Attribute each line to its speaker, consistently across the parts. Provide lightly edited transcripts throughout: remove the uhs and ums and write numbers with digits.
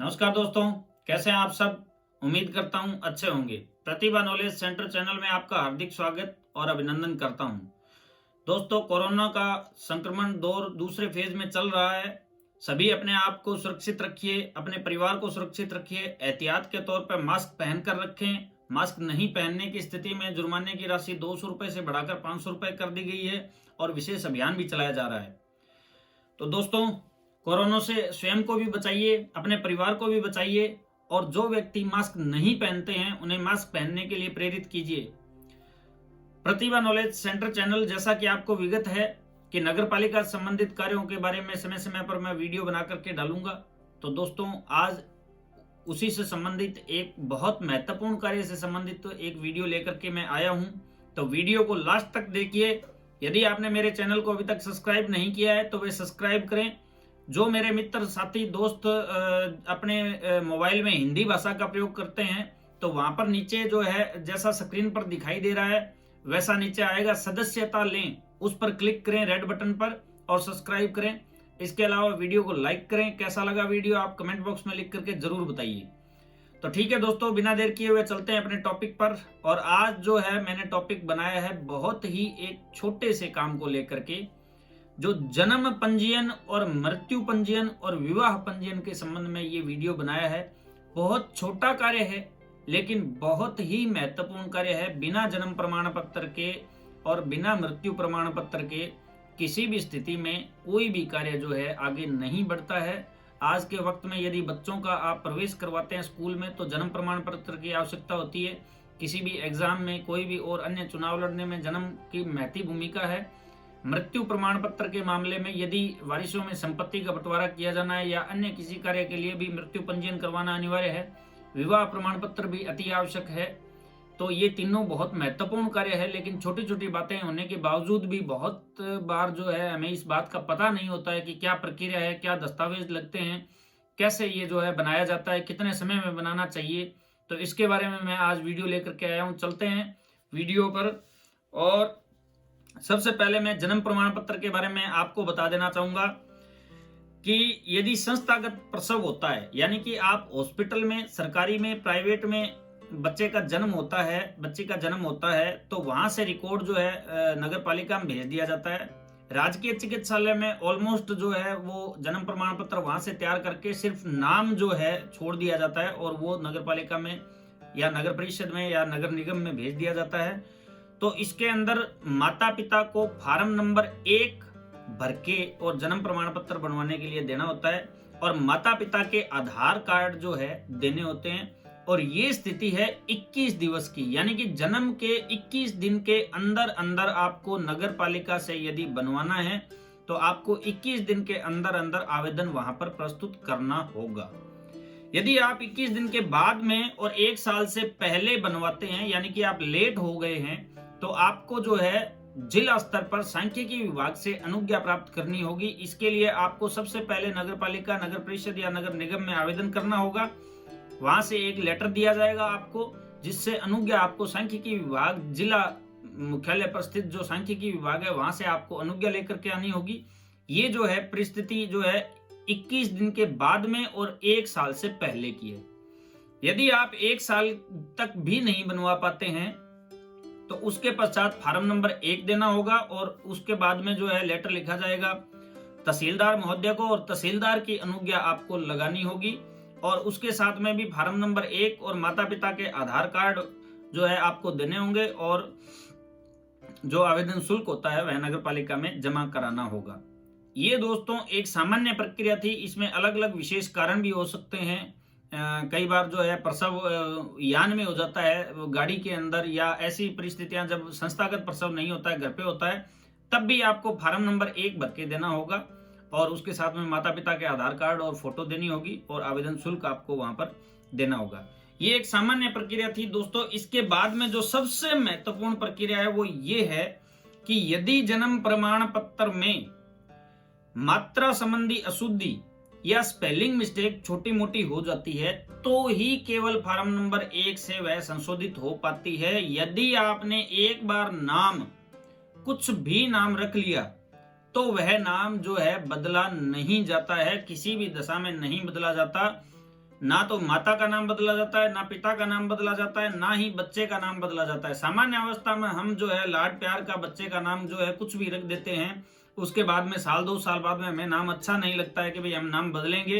Speaker 1: नमस्कार दोस्तों, कैसे हैं आप सब। उम्मीद करता हूं अच्छे होंगे। प्रतिभा नॉलेज सेंटर चैनल में आपका हार्दिक स्वागत और अभिनंदन करता हूं। दोस्तों, कोरोना का संक्रमण दौर दूसरे फेज में चल रहा है। सभी अपने आप को सुरक्षित रखिए, अपने परिवार को सुरक्षित रखिए। एहतियात के तौर पर मास्क पहन कर रखें। मास्क नहीं पहनने की स्थिति में जुर्माने की राशि 200 रुपए से बढ़ाकर 500 रुपए कर दी गई है और विशेष अभियान भी चलाया जा रहा है। तो दोस्तों, कोरोना से स्वयं को भी बचाइए, अपने परिवार को भी बचाइए और जो व्यक्ति मास्क नहीं पहनते हैं उन्हें मास्क पहनने के लिए प्रेरित कीजिए। प्रतिभा नॉलेज सेंटर चैनल, जैसा कि आपको विगत है कि नगर पालिका संबंधित कार्यों के बारे में समय समय पर मैं वीडियो बना करके डालूंगा। तो दोस्तों, आज उसी से संबंधित एक बहुत महत्वपूर्ण कार्य से संबंधित एक वीडियो लेकर के मैं आया हूं। तो वीडियो को लास्ट तक देखिए। यदि आपने मेरे चैनल को अभी तक सब्सक्राइब नहीं किया है तो वे सब्सक्राइब करें। जो मेरे मित्र साथी दोस्त अपने मोबाइल में हिंदी भाषा का प्रयोग करते हैं तो वहां पर नीचे जो है, जैसा स्क्रीन पर दिखाई दे रहा है वैसा नीचे आएगा सदस्यता लें, उस पर क्लिक करें रेड बटन पर और सब्सक्राइब करें। इसके अलावा वीडियो को लाइक करें। कैसा लगा वीडियो आप कमेंट बॉक्स में लिख करके जरूर बताइए। तो ठीक है दोस्तों, बिना देर किए हुए चलते हैं अपने टॉपिक पर। और आज जो है मैंने टॉपिक बनाया है बहुत ही एक छोटे से काम को लेकर के, जो जन्म पंजीयन और मृत्यु पंजीयन और विवाह पंजीयन के संबंध में ये वीडियो बनाया है। बहुत छोटा कार्य है लेकिन बहुत ही महत्वपूर्ण कार्य है। बिना जन्म प्रमाण पत्र के और बिना मृत्यु प्रमाण पत्र के किसी भी स्थिति में कोई भी कार्य जो है आगे नहीं बढ़ता है। आज के वक्त में यदि बच्चों का आप प्रवेश करवाते हैं स्कूल में तो जन्म प्रमाण पत्र की आवश्यकता होती है। किसी भी एग्जाम में, कोई भी और अन्य चुनाव लड़ने में जन्म की महती भूमिका है। मृत्यु प्रमाण पत्र के मामले में यदि वारिसों में संपत्ति का बंटवारा किया जाना है या अन्य किसी कार्य के लिए भी मृत्यु पंजीयन करवाना अनिवार्य है। विवाह प्रमाण पत्र भी अति आवश्यक है। तो ये तीनों बहुत महत्वपूर्ण कार्य है, लेकिन छोटी छोटी बातें होने के बावजूद भी बहुत बार जो है हमें इस बात का पता नहीं होता है कि क्या प्रक्रिया है, क्या दस्तावेज लगते हैं, कैसे ये जो है बनाया जाता है, कितने समय में बनाना चाहिए। तो इसके बारे में मैं आज वीडियो लेकर के आया हूं। चलते हैं वीडियो पर। और सबसे पहले मैं जन्म प्रमाण पत्र के बारे में आपको बता देना चाहूंगा कि यदि संस्थागत प्रसव होता है, यानी कि आप हॉस्पिटल में, सरकारी में, प्राइवेट में बच्चे का जन्म होता है, बच्ची का जन्म होता है, तो वहां से रिकॉर्ड जो है नगर पालिका में भेज दिया जाता है। राजकीय चिकित्सालय में ऑलमोस्ट जो है वो जन्म प्रमाण पत्र वहां से तैयार करके सिर्फ नाम जो है छोड़ दिया जाता है और वो नगर पालिका में या नगर परिषद में या नगर निगम में भेज दिया जाता है। तो इसके अंदर माता पिता को फार्म नंबर 1 भर के और जन्म प्रमाण पत्र बनवाने के लिए देना होता है और माता पिता के आधार कार्ड जो है देने होते हैं। और ये स्थिति है 21 दिवस की, यानी कि जन्म के 21 दिन के अंदर अंदर आपको नगर पालिका से यदि बनवाना है तो आपको 21 दिन के अंदर अंदर आवेदन वहां पर प्रस्तुत करना होगा। यदि आप 21 दिन के बाद में और 1 साल से पहले बनवाते हैं, यानी कि आप लेट हो गए हैं, तो आपको जो है जिला स्तर पर सांख्यिकी विभाग से अनुज्ञा प्राप्त करनी होगी। इसके लिए आपको सबसे पहले नगर पालिका, नगर परिषद या नगर निगम में आवेदन करना होगा। वहां से एक लेटर दिया जाएगा आपको, जिससे अनुज्ञा आपको सांख्यिकी विभाग, जिला मुख्यालय पर स्थित जो सांख्यिकी विभाग है वहां से आपको अनुज्ञा लेकर के आनी होगी। ये जो है परिस्थिति जो है 21 दिन के बाद में और 1 साल से पहले की है। यदि आप 1 साल तक भी नहीं बनवा पाते हैं तो उसके पश्चात फार्म नंबर 1 देना होगा और उसके बाद में जो है लेटर लिखा जाएगा तहसीलदार महोदय को और तहसीलदार की अनुज्ञा आपको लगानी होगी। और उसके साथ में भी फार्म नंबर 1 और माता पिता के आधार कार्ड जो है आपको देने होंगे और जो आवेदन शुल्क होता है वह नगर पालिका में जमा कराना होगा। ये दोस्तों एक सामान्य प्रक्रिया थी। इसमें अलग अलग विशेष कारण भी हो सकते हैं। कई बार जो है प्रसव यान में हो जाता है, गाड़ी के अंदर, या ऐसी परिस्थितियां जब संस्थागत प्रसव नहीं होता है, घर पे होता है, तब भी आपको फार्म नंबर 1 भर के देना होगा और उसके साथ में माता पिता के आधार कार्ड और फोटो देनी होगी और आवेदन शुल्क आपको वहां पर देना होगा। ये एक सामान्य प्रक्रिया थी दोस्तों। इसके बाद में जो सबसे महत्वपूर्ण प्रक्रिया है वो ये है कि यदि जन्म प्रमाण पत्र में मात्रा संबंधी अशुद्धि या स्पेलिंग मिस्टेक छोटी मोटी हो जाती है तो ही केवल फार्म नंबर 1 से वह संशोधित हो पाती है। यदि आपने एक बार नाम, कुछ भी नाम रख लिया तो वह नाम जो है बदला नहीं जाता है, किसी भी दशा में नहीं बदला जाता। ना तो माता का नाम बदला जाता है, ना पिता का नाम बदला जाता है, ना ही बच्चे का नाम बदला जाता है। सामान्य अवस्था में हम जो है लाड प्यार का बच्चे का नाम जो है कुछ भी रख देते हैं, उसके बाद में साल 2 साल बाद में हमें नाम अच्छा नहीं लगता है कि भाई हम नाम बदलेंगे।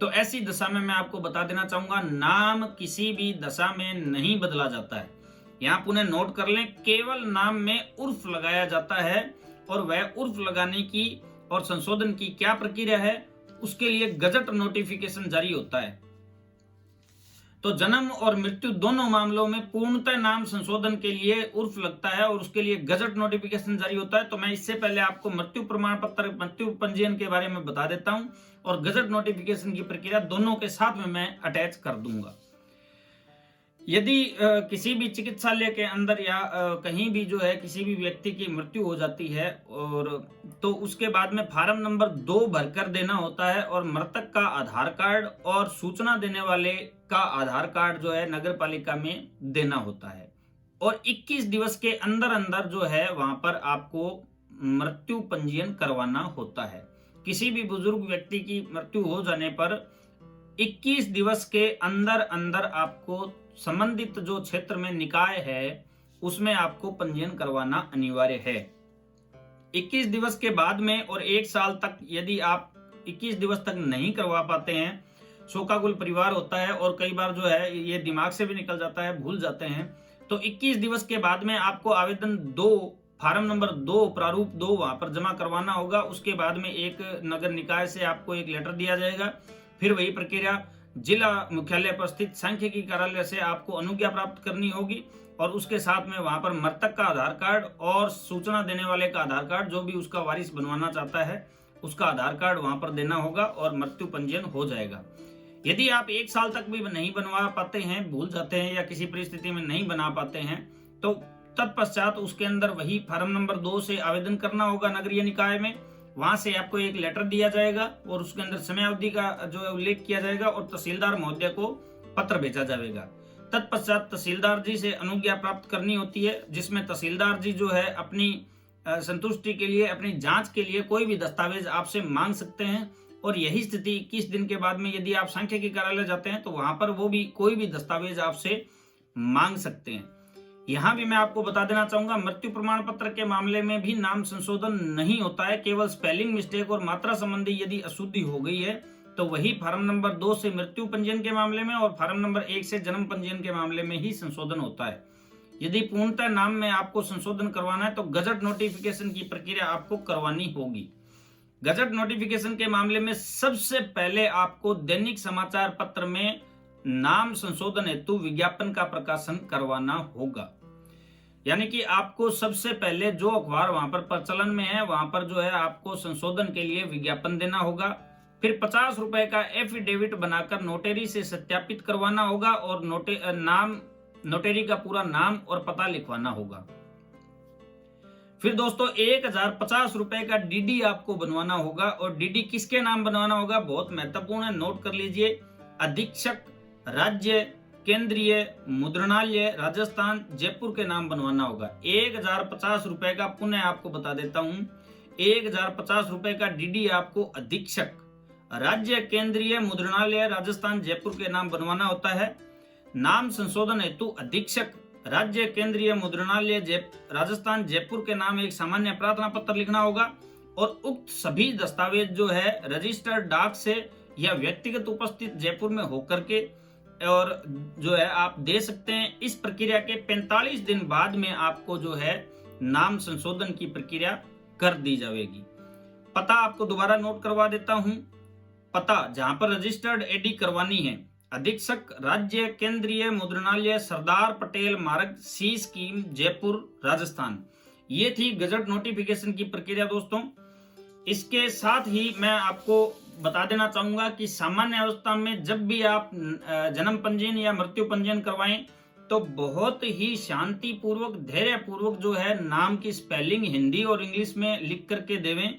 Speaker 1: तो ऐसी दशा में मैं आपको बता देना चाहूंगा, नाम किसी भी दशा में नहीं बदला जाता है। यहाँ पुनः नोट कर लें, केवल नाम में उर्फ लगाया जाता है, और वह उर्फ लगाने की और संशोधन की क्या प्रक्रिया है, उसके लिए गजट नोटिफिकेशन जारी होता है। तो जन्म और मृत्यु दोनों मामलों में पूर्णतः नाम संशोधन के लिए उर्फ लगता है और उसके लिए गजट नोटिफिकेशन जारी होता है। तो मैं इससे पहले आपको मृत्यु प्रमाण पत्र, मृत्यु पंजीयन के बारे में बता देता हूं, और गजट नोटिफिकेशन की प्रक्रिया दोनों के साथ में मैं अटैच कर दूंगा। यदि किसी भी चिकित्सालय के अंदर या कहीं भी जो है किसी भी व्यक्ति की मृत्यु हो जाती है, और तो उसके बाद में फार्म नंबर 2 भरकर देना होता है, और मृतक का आधार कार्ड और सूचना देने वाले का आधार कार्ड जो है नगर पालिका में देना होता है, और 21 दिवस के अंदर अंदर जो है वहां पर आपको मृत्यु पंजीयन करवाना होता है। किसी भी बुजुर्ग व्यक्ति की मृत्यु हो जाने पर 21 दिवस के अंदर अंदर आपको संबंधित जो क्षेत्र में निकाय है उसमें आपको पंजीयन करवाना अनिवार्य है। 21 दिवस के बाद में और 1 साल तक यदि आप 21 दिवस तक नहीं करवा पाते हैं, शोकाकुल परिवार होता है और कई बार जो है ये दिमाग से भी निकल जाता है, भूल जाते हैं, तो 21 दिवस के बाद में आपको आवेदन 2 फार्म नंबर 2 प्रारूप 2 वहां पर जमा करवाना होगा। उसके बाद में एक नगर निकाय से आपको एक लेटर दिया जाएगा। फिर वही प्रक्रिया जिला मुख्यालय पर स्थित सांख्यिकी कार्यालय से आपको अनुज्ञा प्राप्त करनी होगी, और उसके साथ में वहां पर मृतक का आधार कार्ड और सूचना देने वाले का आधार कार्ड, जो भी उसका वारिस बनवाना चाहता है उसका आधार कार्ड वहां पर देना होगा, और मृत्यु पंजीयन हो जाएगा। यदि आप 1 साल तक भी नहीं बनवा पाते हैं, भूल जाते हैं या किसी परिस्थिति में नहीं बना पाते हैं, तो तत्पश्चात उसके अंदर वही फार्म नंबर 2 से आवेदन करना होगा नगरीय निकाय में। वहां से आपको एक लेटर दिया जाएगा और उसके अंदर समयावधि का जो है उल्लेख किया जाएगा, और तहसीलदार महोदय को पत्र भेजा जाएगा। तत्पश्चात तहसीलदार जी से अनुज्ञा प्राप्त करनी होती है, जिसमें तहसीलदार जी जो है अपनी संतुष्टि के लिए, अपनी जांच के लिए कोई भी दस्तावेज आपसे मांग सकते हैं। और यही स्थिति 21 दिन के बाद में यदि आप सांख्यिकी कार्यालय जाते हैं तो वहां पर वो भी कोई भी दस्तावेज आपसे मांग सकते हैं। यहां भी मैं आपको बता देना चाहूंगा, मृत्यु प्रमाण पत्र के मामले में भी नाम संशोधन नहीं होता है। केवल स्पेलिंग मिस्टेक और मात्रा संबंधी यदि अशुद्धि हो गई है तो वही फार्म नंबर 2 से मृत्यु पंजीयन के मामले में और फार्म नंबर 1 से जन्म पंजीयन के मामले में ही संशोधन होता है। यदि पूर्णतः नाम में आपको संशोधन करवाना है तो गजट नोटिफिकेशन की प्रक्रिया आपको करवानी होगी। गजट नोटिफिकेशन के मामले में सबसे पहले आपको दैनिक समाचार पत्र में नाम संशोधन हेतु विज्ञापन का प्रकाशन करवाना होगा। यानी कि आपको सबसे पहले जो अखबार वहां पर प्रचलन में है वहां पर जो है आपको संशोधन के लिए विज्ञापन देना होगा। फिर 50 रुपए का एफिडेविट बनाकर नोटेरी से सत्यापित करवाना होगा, और नोटेरी का पूरा नाम और पता लिखवाना होगा। फिर दोस्तों 1050 रुपए का डीडी आपको बनवाना होगा, और डीडी किसके नाम बनवाना होगा बहुत महत्वपूर्ण है, नोट कर लीजिए। अधीक्षक राज्य केंद्रीय मुद्रणालय राजस्थान जयपुर के नाम बनवाना होगा। 1050 रुपए का, पुनः आपको बता देता हूं, 1050 रुपए का डीडी आपको अधीक्षक राज्य केंद्रीय मुद्रणालय राजस्थान जयपुर के नाम बनवाना होता है। नाम संशोधन हेतु अधीक्षक राज्य केंद्रीय मुद्रणालय राजस्थान जयपुर के नाम एक सामान्य प्रार्थना पत्र लिखना होगा, और उक्त सभी दस्तावेज जो है रजिस्टर्ड डाक से या व्यक्तिगत उपस्थित जयपुर में होकर के और जो है आप दे सकते हैं। इस प्रक्रिया के 45 दिन बाद में आपको जो है नाम संशोधन की प्रक्रिया कर दी जाएगी। पता आपको दोबारा नोट करवा देता हूं। पता जहां पर रजिस्टर्ड एडी करवानी है, अधीक्षक राज्य केंद्रीय मुद्रणालय सरदार पटेल मार्ग सी स्कीम जयपुर राजस्थान। ये थी गजट नोटिफिकेशन की प्रक्रिया दोस्तों। इसके साथ ही मैं आपको बता देना चाहूंगा कि सामान्य अवस्था में जब भी आप जन्म पंजीयन या मृत्यु पंजीयन करवाएं तो बहुत ही शांति पूर्वक, धैर्य पूर्वक जो है नाम की स्पेलिंग हिंदी और इंग्लिश में लिख करके देवें,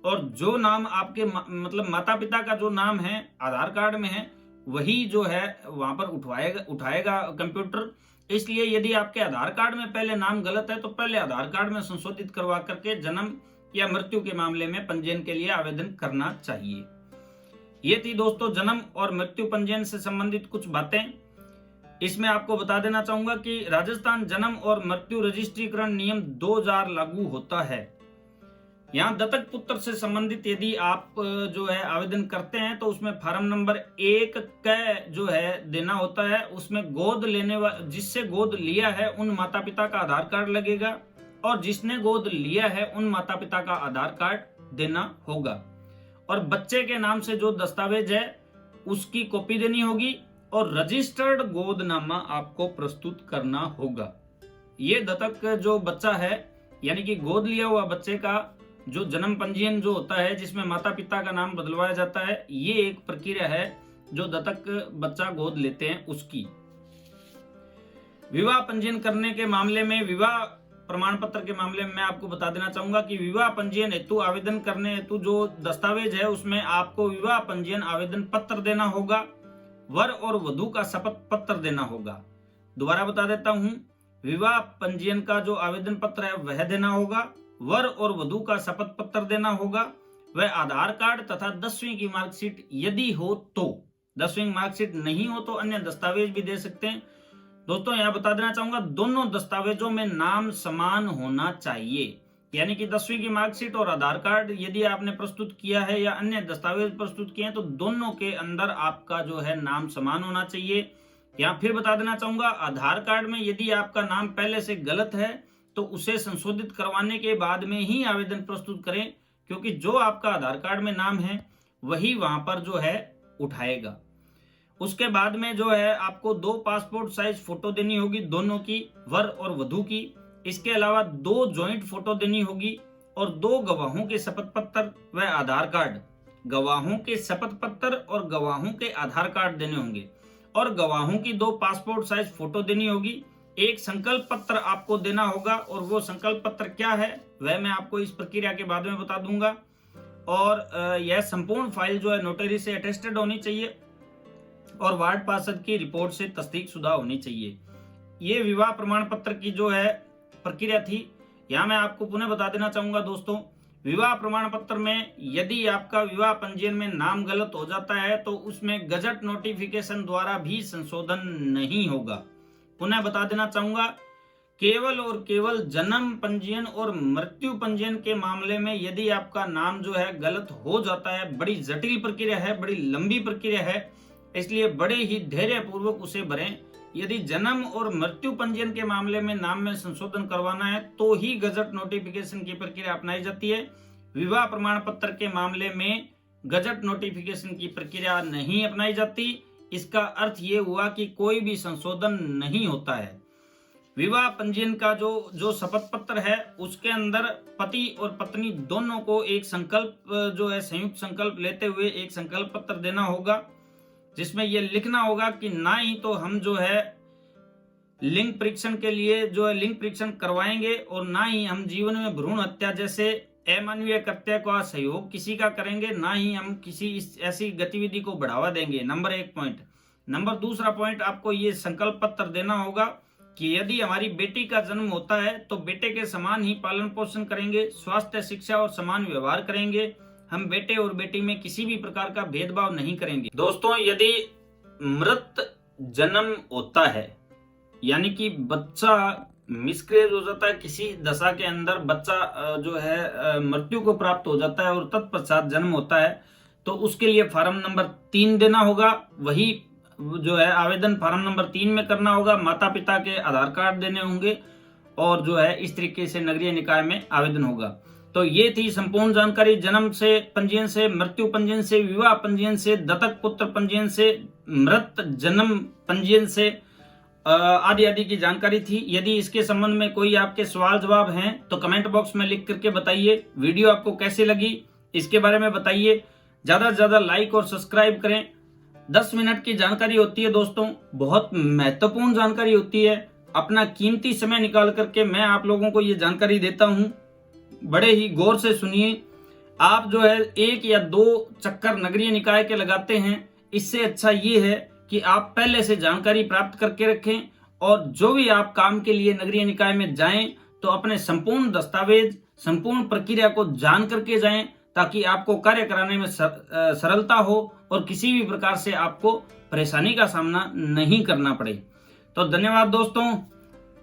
Speaker 1: और जो नाम आपके मतलब माता पिता का जो नाम है आधार कार्ड में है वही जो है वहां पर उठाएगा कंप्यूटर। इसलिए यदि आपके आधार कार्ड में पहले नाम गलत है तो पहले आधार कार्ड में संशोधित करवा करके जन्म या मृत्यु के मामले में पंजीयन के लिए आवेदन करना चाहिए। ये थी दोस्तों जन्म और मृत्यु पंजीयन से संबंधित कुछ बातें। इसमें आपको बता देना चाहूंगा कि राजस्थान जन्म और मृत्यु रजिस्ट्रीकरण नियम 2000 लागू होता है। यहाँ दत्तक पुत्र से संबंधित यदि आप जो है आवेदन करते हैं तो उसमें फॉर्म नंबर 1 क जो है देना होता है। उसमें गोद लेने वाले, जिससे गोद लिया है उन माता पिता का आधार कार्ड लगेगा और जिसने गोद लिया है उन माता पिता का आधार कार्ड देना होगा। और बच्चे के नाम से जो दस्तावेज है उसकी कॉपी देनी होगी और रजिस्टर्ड गोदनामा आपको प्रस्तुत करना होगा। ये दत्तक जो बच्चा है यानी कि गोद लिया हुआ बच्चे का जो जन्म पंजीयन जो होता है जिसमें माता पिता का नाम बदलवाया जाता है, ये एक प्रक्रिया है जो दत्तक बच्चा गोद लेते हैं उसकी। विवाह पंजीयन करने के मामले में, विवाह प्रमाण पत्र के मामले में मैं आपको बता देना चाहूंगा कि विवाह पंजीयन हेतु आवेदन करने हेतु जो दस्तावेज है उसमें आपको विवाह पंजीयन आवेदन पत्र देना होगा, वर और वधू का शपथ पत्र देना होगा। दोबारा बता देता हूं, विवाह पंजीयन का जो आवेदन पत्र है वह देना होगा, वर और वधू का शपथ पत्र देना होगा, वह आधार कार्ड तथा 10वीं की मार्कशीट यदि हो तो। 10वीं मार्कशीट नहीं हो तो अन्य दस्तावेज भी दे सकते हैं। दोस्तों यहाँ बता देना चाहूंगा दोनों दस्तावेजों में नाम समान होना चाहिए, यानी कि 10वीं की मार्कशीट और आधार कार्ड यदि आपने प्रस्तुत किया है या अन्य दस्तावेज प्रस्तुत किए हैं तो दोनों के अंदर आपका जो है नाम समान होना चाहिए। यहाँ फिर बता देना चाहूंगा आधार कार्ड में यदि आपका नाम पहले से गलत है तो उसे संशोधित करवाने के बाद में ही आवेदन प्रस्तुत करें, क्योंकि जो आपका आधार कार्ड में नाम है वही वहां पर जो है उठाएगा। उसके बाद में जो है आपको 2 पासपोर्ट साइज फोटो देनी होगी, दोनों की, वर और वधू की। इसके अलावा 2 जॉइंट फोटो देनी होगी और 2 गवाहों के शपथ पत्र व आधार कार्ड। गवाहों के शपथ पत्र और गवाहों के आधार कार्ड देने होंगे और गवाहों की 2 पासपोर्ट साइज फोटो देनी होगी। एक संकल्प पत्र आपको देना होगा और वो संकल्प पत्र क्या है वह मैं आपको इस प्रक्रिया के बाद में बता दूंगा। और यह संपूर्ण फाइल जो है नोटरी से अटेस्टेड होनी चाहिए और वार्ड पार्षद की रिपोर्ट से तस्दीक शुदा होनी चाहिए। ये विवाह प्रमाण पत्र की जो है प्रक्रिया थी। यहाँ मैं आपको पुनः बता देना चाहूंगा दोस्तों, विवाह प्रमाण पत्र में यदि आपका विवाह पंजीयन में नाम गलत हो जाता है तो उसमें गजट नोटिफिकेशन द्वारा भी संशोधन नहीं होगा। पुनः बता देना चाहूंगा, केवल और केवल जन्म पंजीयन और मृत्यु पंजीयन के मामले में यदि आपका नाम जो है गलत हो जाता है, बड़ी जटिल प्रक्रिया है, बड़ी लंबी प्रक्रिया है, इसलिए बड़े ही धैर्य पूर्वक उसे भरें। यदि जन्म और मृत्यु पंजीयन के मामले में नाम में संशोधन करवाना है तो ही गजट नोटिफिकेशन की प्रक्रिया अपनाई जाती है। विवाह प्रमाण पत्र के मामले में गजट नोटिफिकेशन की प्रक्रिया नहीं अपनाई जाती। इसका अर्थ ये हुआ कि कोई भी संशोधन नहीं होता है। विवाह पंजीयन का जो शपथ पत्र है उसके अंदर पति और पत्नी दोनों को एक संकल्प जो है संयुक्त संकल्प लेते हुए एक संकल्प पत्र देना होगा, जिसमें यह लिखना होगा कि ना ही तो हम जो है लिंग परीक्षण के लिए जो है लिंग परीक्षण करवाएंगे और ना ही हम जीवन में भ्रूण हत्या जैसे अमानवीय कृत्य का सहयोग किसी का करेंगे, ना ही हम किसी ऐसी गतिविधि को बढ़ावा देंगे। Number 1 point. नंबर 2 पॉइंट, आपको ये संकल्प पत्र देना होगा कि यदि हमारी बेटी का जन्म होता है तो बेटे के समान ही पालन पोषण करेंगे, स्वास्थ्य, शिक्षा और समान व्यवहार करेंगे। हम बेटे और बेटी में किसी भी प्रकार का भेदभाव नहीं करेंगे। दोस्तों, यदि मृत जन्म होता है यानी कि बच्चा मिसकैरेज हो जाता है, किसी दशा के अंदर बच्चा जो है मृत्यु को प्राप्त हो जाता है और तत्पश्चात जन्म होता है, तो उसके लिए फॉर्म नंबर 3 देना होगा। वही जो है आवेदन फॉर्म नंबर 3 में करना होगा। माता पिता के आधार कार्ड देने होंगे और जो है इस तरीके से नगरीय निकाय में आवेदन होगा। तो ये थी संपूर्ण जानकारी जन्म से पंजीयन से, मृत्यु पंजीयन से, विवाह पंजीयन से, दत्तक पुत्र पंजीयन से, मृत जन्म पंजीयन से आदि आदि की जानकारी थी। यदि इसके संबंध में कोई आपके सवाल जवाब हैं तो कमेंट बॉक्स में लिख करके बताइए। वीडियो आपको कैसी लगी इसके बारे में बताइए। ज्यादा से ज्यादा लाइक और सब्सक्राइब करें। 10 मिनट की जानकारी होती है दोस्तों, बहुत महत्वपूर्ण जानकारी होती है। अपना कीमती समय निकाल करके मैं आप लोगों को ये जानकारी देता हूँ, बड़े ही गौर से सुनिए। आप जो है 1 या 2 चक्कर नगरीय निकाय के लगाते हैं, इससे अच्छा ये है कि आप पहले से जानकारी प्राप्त करके रखें और जो भी आप काम के लिए नगरीय निकाय में जाएं तो अपने संपूर्ण दस्तावेज, संपूर्ण प्रक्रिया को जान करके जाएं, ताकि आपको कार्य कराने में सरलता हो और किसी भी प्रकार से आपको परेशानी का सामना नहीं करना पड़े। तो धन्यवाद दोस्तों।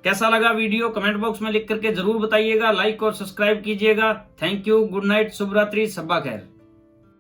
Speaker 1: कैसा लगा वीडियो कमेंट बॉक्स में लिख करके जरूर बताइएगा, लाइक और सब्सक्राइब कीजिएगा। थैंक यू, गुड नाइट, शुभ रात्रि, सब्बा खैर।